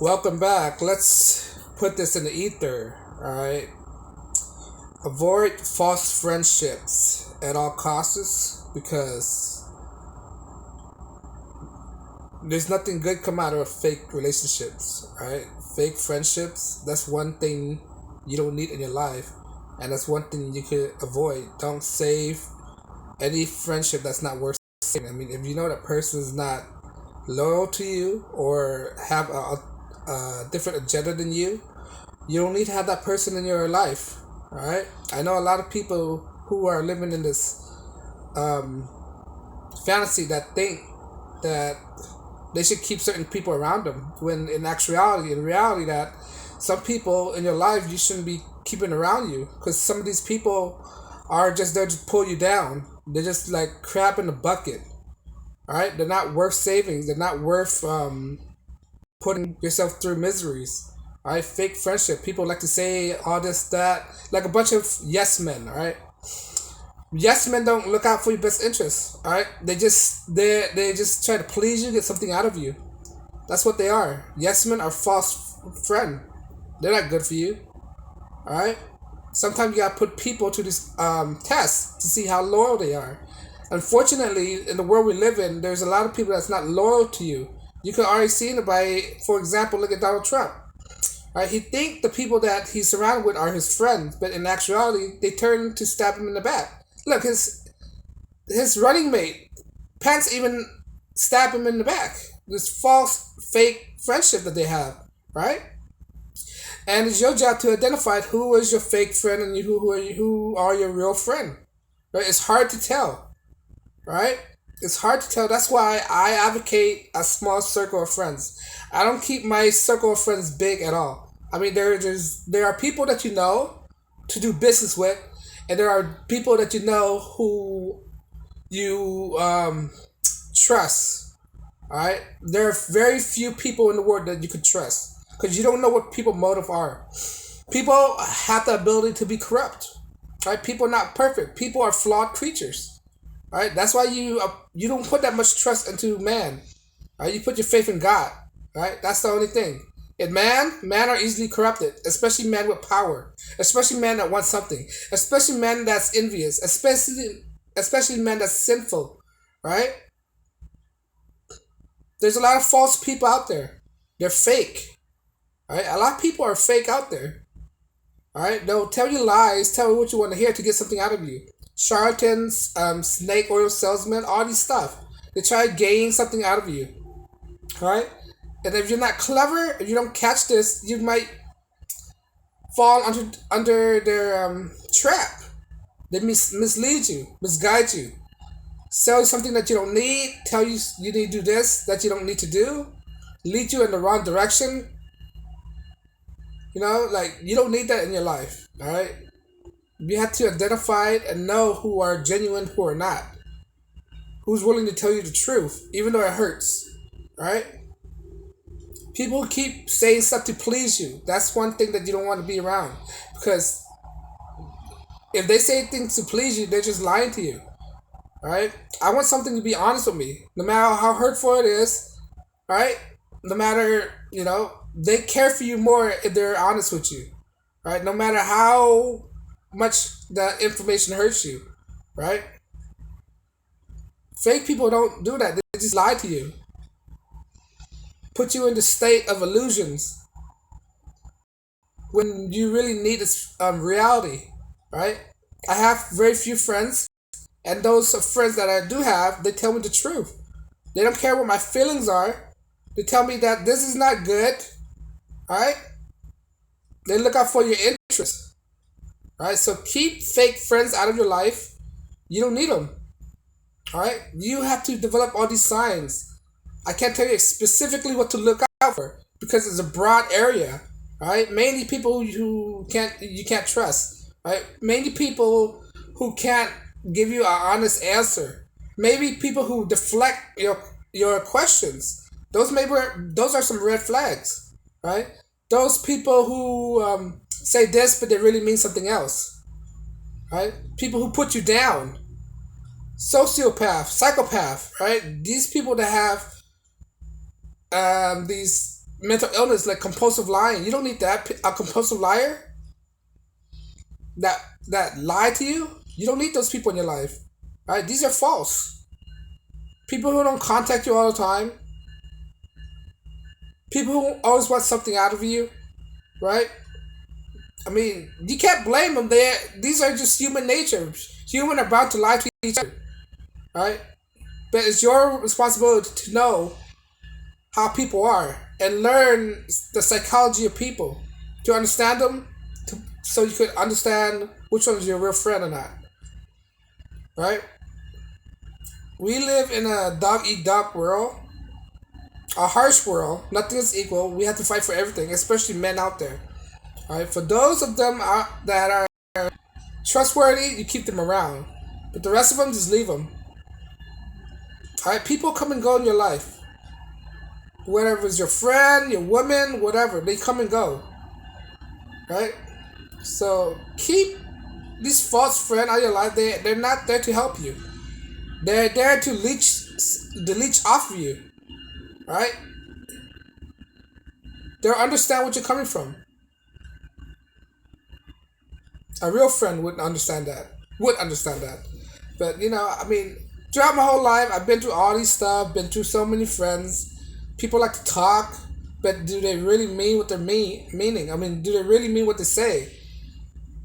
Welcome back. Let's put this in the ether. All right. Avoid false friendships at all costs because there's nothing good come out of fake relationships. All right. Fake friendships. That's one thing you don't need in your life, and that's one thing you could avoid. Don't save any friendship that's not worth saving. I mean, if you know that person is not loyal to you or have a different agenda than you don't need to have that person in your life. All right. I know a lot of people who are living in this um, fantasy that think that they should keep certain people around them when in reality that some people in your life you shouldn't be keeping around you because some of these people are just there to pull you down. They're just like crap in the bucket. All right. They're not worth saving. They're not worth putting yourself through miseries. All right, fake friendship. People like to say all this, that, like a bunch of yes men. All right, yes men don't look out for your best interests. All right, they just try to please you, get something out of you. That's what they are. Yes men are false friend. They're not good for you. All right. Sometimes you gotta put people to this test to see how loyal they are. Unfortunately, in the world we live in, there's a lot of people that's not loyal to you. You can already see it by, for example, look at Donald Trump. Right? He think the people that he's surrounded with are his friends, but in actuality, they turn to stab him in the back. Look, his running mate, Pence, even stabbed him in the back. This false, fake friendship that they have, right? And it's your job to identify who is your fake friend and who are your real friend. Right? It's hard to tell, right? It's hard to tell. That's why I advocate a small circle of friends. I don't keep my circle of friends big at all. I mean, there are people that you know to do business with, and there are people that you know who you trust. All right, there are very few people in the world that you could trust because you don't know what people's motive are. People have the ability to be corrupt. Right? People are not perfect. People are flawed creatures. Right? That's why you don't put that much trust into man. Right? You put your faith in God. Right? That's the only thing. And man are easily corrupted, especially men with power, especially men that want something, especially men that's envious, especially men that's sinful. Right? There's a lot of false people out there. They're fake. Right? A lot of people are fake out there. All right? They'll tell you lies, tell you what you want to hear to get something out of you. Charlatans, snake oil salesmen, all these stuff. They try to gain something out of you. Alright? And if you're not clever, if you don't catch this, you might fall under their trap. They mislead you, misguide you. Sell you something that you don't need, tell you you need to do this that you don't need to do, lead you in the wrong direction. You know, like you don't need that in your life. Alright? You have to identify it and know who are genuine, who are not. Who's willing to tell you the truth, even though it hurts. Right? People keep saying stuff to please you. That's one thing that you don't want to be around. Because if they say things to please you, they're just lying to you. Right? I want something to be honest with me. No matter how hurtful it is. Right? No matter, they care for you more if they're honest with you. Right? No matter how much the information hurts you, right? Fake people don't do that. They just lie to you, put you in the state of illusions when you really need this reality, right? I have very few friends, and those friends that I do have, they tell me the truth. They don't care what my feelings are. They tell me that this is not good, right? They look out for your interests. Alright, so keep fake friends out of your life. You don't need them. Alright, you have to develop all these signs. I can't tell you specifically what to look out for because it's a broad area. Alright, mainly people who you can't trust. Right, mainly people who can't give you an honest answer. Maybe people who deflect your questions. Those are some red flags. Right, those people who say this, but they really mean something else. Right? People who put you down. Sociopath, psychopath, right? These people that have these mental illness like compulsive lying. You don't need that. A compulsive liar that lie to you. You don't need those people in your life, right? These are false. People who don't contact you all the time. People who always want something out of you, right? I mean, you can't blame them. These are just human nature. Humans are bound to lie to each other, right? But it's your responsibility to know how people are and learn the psychology of people to understand them, so you could understand which one is your real friend or not, right? We live in a dog eat dog world, a harsh world. Nothing is equal. We have to fight for everything, especially men out there. All right, for those of them that are trustworthy, you keep them around, but the rest of them just leave them. All right, people come and go in your life. Whatever it's your friend, your woman, whatever, they come and go. Right? So keep these false friends out of your life. They're not there to help you. They're there to leech off of you. Right? They'll understand what you're coming from. A real friend wouldn't understand that. Would understand that. But I mean, throughout my whole life, I've been through all these stuff. Been through so many friends. People like to talk, but do they really mean what they're meaning? I mean, do they really mean what they say?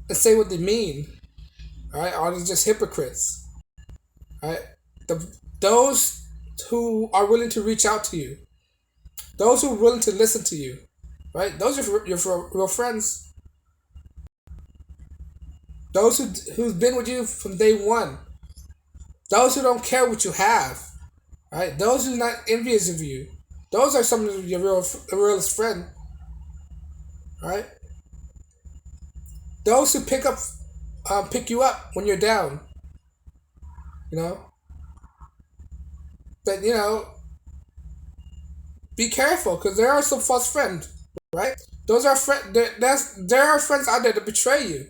And say what they mean? Right? Or are they just hypocrites? Right? Those who are willing to reach out to you, those who are willing to listen to you, right? Those are your real friends. Those who's been with you from day one. Those who don't care what you have, right? Those who are not envious of you. Those are some of your realest friend, right? Those who pick you up when you're down, you know. But be careful because there are some false friends, right? Those are friends. There are friends out there that betray you.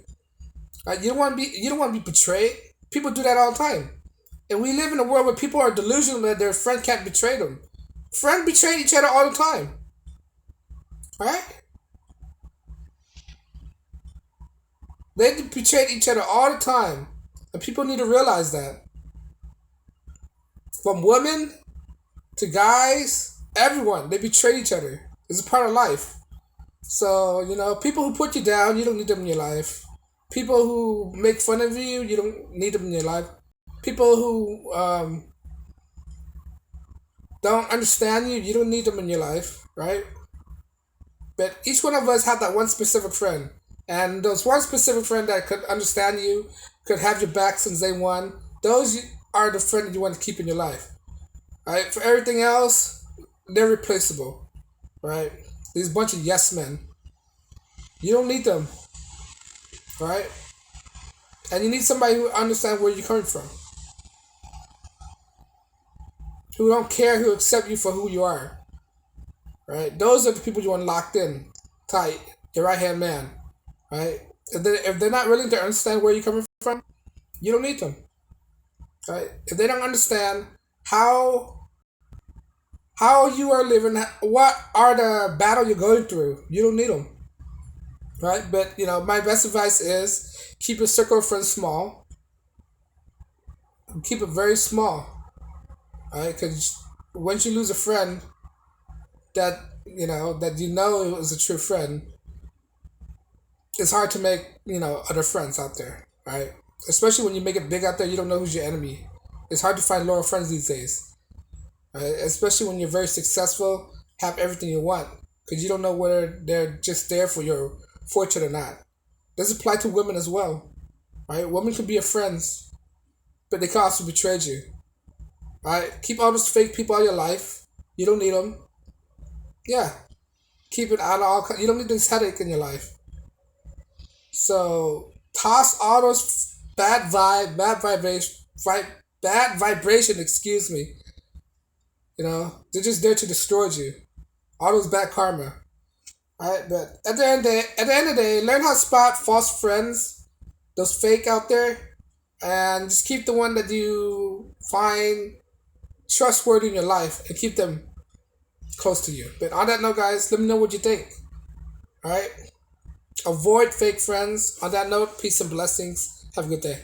Right? You don't want to be betrayed. People do that all the time, and we live in a world where people are delusional that their friend can't betray them. Friends betray each other all the time, right? They betray each other all the time, and people need to realize that. From women to guys, everyone, they betray each other. It's a part of life. So, people who put you down, you don't need them in your life. People who make fun of you, you don't need them in your life. People who don't understand you, you don't need them in your life, right? But each one of us have that one specific friend. And those one specific friend that could understand you, could have your back since day one, those are the friends you want to keep in your life. Right? For everything else, they're replaceable. Right? These bunch of yes men. You don't need them. Right? And you need somebody who understands where you're coming from. Who don't care, who accept you for who you are. Right? Those are the people you want locked in, tight, your right hand man. Right? If they're not willing to understand where you're coming from, you don't need them. Right? If they don't understand how you are living, what are the battle you're going through, you don't need them. Right? But my best advice is keep your circle of friends small. Keep it very small. Right? Because once you lose a friend that is a true friend, it's hard to make other friends out there. Right? Especially when you make it big out there, you don't know who's your enemy. It's hard to find loyal friends these days. Right? Especially when you're very successful, have everything you want, because you don't know whether they're just there for your fortune or not. This apply to women as well. Right? Women can be your friends, but they can also betray you. Right? Keep all those fake people out of your life. You don't need them. Yeah. Keep it out of all. You don't need this headache in your life. So toss all those bad vibration. Excuse me. They're just there to destroy you. All those bad karma. Alright, but at the end of the day, learn how to spot false friends, those fake out there, and just keep the one that you find trustworthy in your life and keep them. close to you. But on that note, guys, let me know what you think. All right. Avoid fake friends. On that note, peace and blessings. Have a good day.